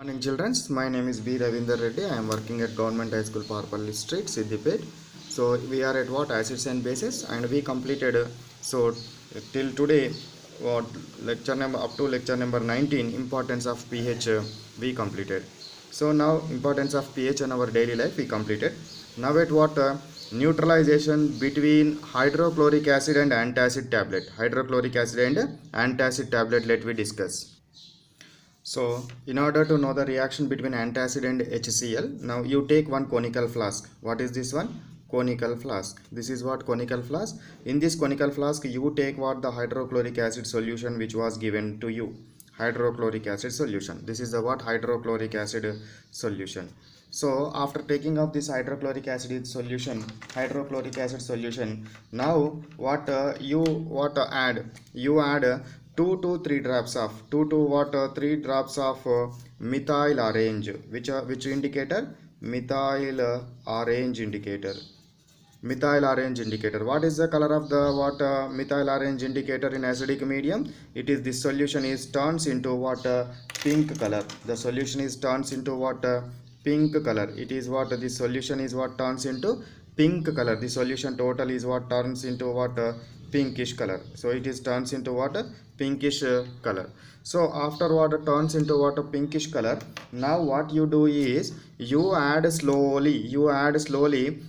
Morning children, my name is B. Ravinder Reddy. I am working at Government High School Parpalli Street, Siddipet. So we are at what acids and bases, and we completed so till today what lecture number up to lecture number 19 importance of pH we completed. So now importance of pH in our daily life we completed. Now at what neutralization between hydrochloric acid and antacid tablet. Hydrochloric acid and antacid tablet let we discuss. So, in order to know the reaction between antacid and HCl, now you take one conical flask. What is this one? Conical flask. This is what conical flask. In this conical flask, you take what the hydrochloric acid solution which was given to you. Hydrochloric acid solution. This is the what hydrochloric acid solution. So after taking of this hydrochloric acid solution, now what you add? You add 2 to 3 drops of 3 drops of methyl orange. Which indicator? Methyl orange indicator. Methyl orange indicator. What is the color of the methyl orange indicator in acidic medium? It is this solution is turns into what pink color. The solution is turns into what pink color. It is what this solution is what turns into pink color. The solution total is what turns into what pinkish color. So it is turns into what pinkish color. So after what turns into what a pinkish color, now what you do is you add slowly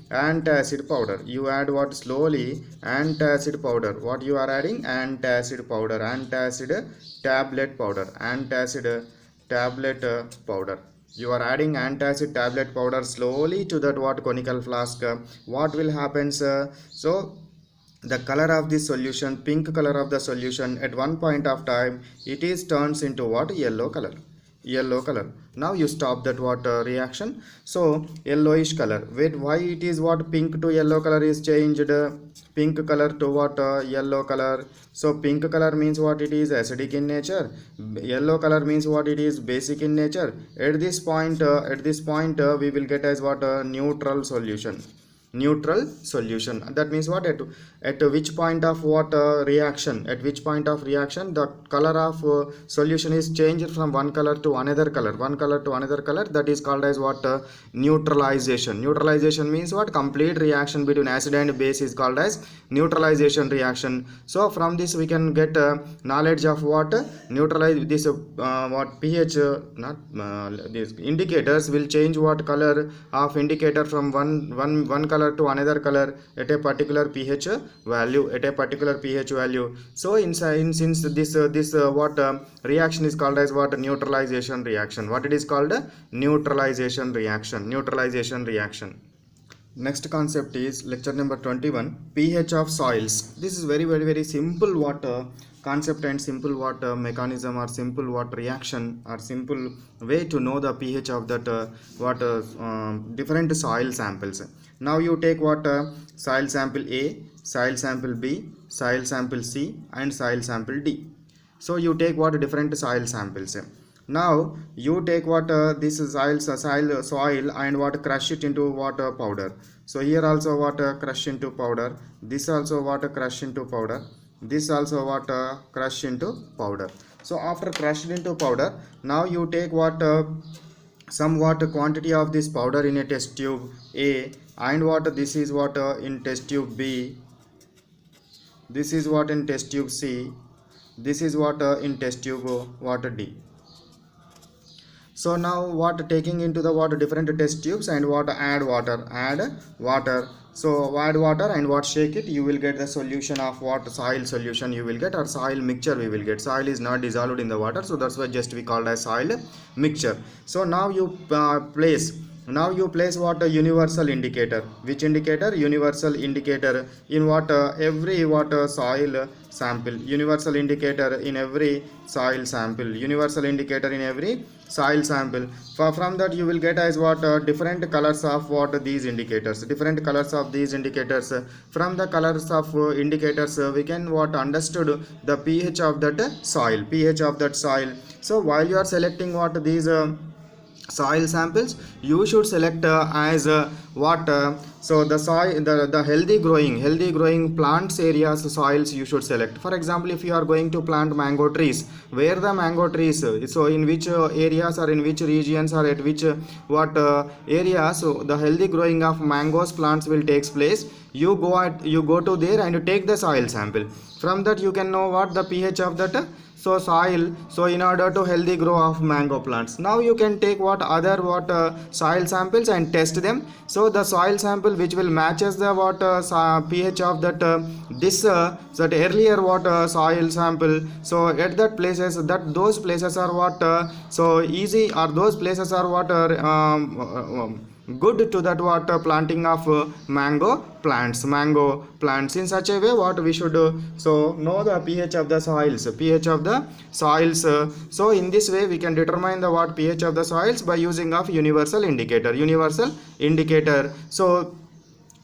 antacid powder. You add what slowly antacid powder. What you are adding? Antacid powder, antacid tablet powder, antacid tablet powder. You are adding antacid tablet powder slowly to that what conical flask. What will happen, sir? So the color of this solution, pink color of the solution, at one point of time it is turns into what? Yellow color. Now you stop that what reaction. So yellowish color. Wait, why it is what pink to yellow color is changed? Pink color to what yellow color. So pink color means what? It is acidic in nature. Yellow color means what? It is basic in nature. At this point we will get as what neutral solution. That means what? At which point of what reaction? At which point of reaction the color of solution is changed from one color to another color. That is called as what neutralization. Neutralization means what? Complete reaction between acid and base is called as neutralization reaction. So from this we can get knowledge of what neutralize this what pH these indicators will change what color of indicator from one color to another color at a particular pH value. So since this what reaction is called as what neutralization reaction. What it is called? Neutralization reaction. Next concept is lecture number 21, pH of soils. This is very simple what concept and simple what mechanism or simple what reaction or simple way to know the pH of that different soil samples. Now you take what soil sample A, soil sample B, soil sample C and soil sample D. So you take what different soil samples. Now you take what this soil and what crush it into what powder. So here also what crush into powder. This also what crush into powder. This also what crush into powder. So after crushed into powder, now you take what somewhat quantity of this powder in a test tube A, and what this is what in test tube B. This is what in test tube C. This is what in test tube what D. So now what taking into the what different test tubes and what add water. So add water and what shake it, you will get the solution of what soil solution you will get, or soil mixture we will get. Soil is not dissolved in the water, so that's why just we called as soil mixture. So now you place what a universal indicator. Which indicator? Universal indicator in what every water soil sample. Universal indicator in every soil sample. From that you will get as what different colors of what these indicators. From the colors of indicators we can what understood the pH of that soil. So while you are selecting what these soil samples, you should select as what so the soil, the healthy growing plants areas soils you should select. For example, if you are going to plant mango trees, where the mango trees, so in which areas or in which regions or at which what area, so the healthy growing of mangoes plants will takes place, you go to there and you take the soil sample. From that you can know what the pH of that so soil, so in order to healthy grow of mango plants. Now you can take what other what soil samples and test them. So the soil sample which will matches the what pH of that this that earlier what soil sample, so at that places, that those places are what so easy, or those places are what good to that what planting of mango plants in such a way what we should so know the pH of the soils. So in this way we can determine the what pH of the soils by using of universal indicator. So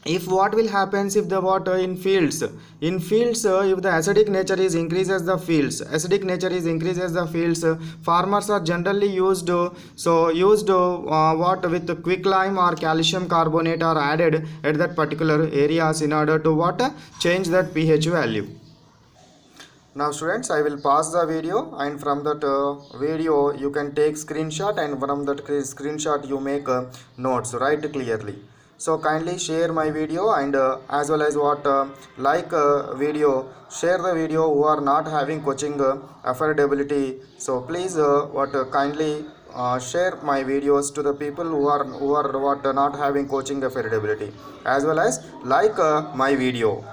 if what will happens if the water in fields if the acidic nature is increases the fields, farmers are generally used what with quicklime or calcium carbonate are added at that particular areas in order to what change that pH value. Now students, I will pause the video, and from that video you can take screenshot, and from that screenshot you make notes, write clearly. So kindly share my video, and as well as what like video, share the video who are not having coaching affordability. So please kindly share my videos to the people who are what not having coaching affordability, as well as like my video.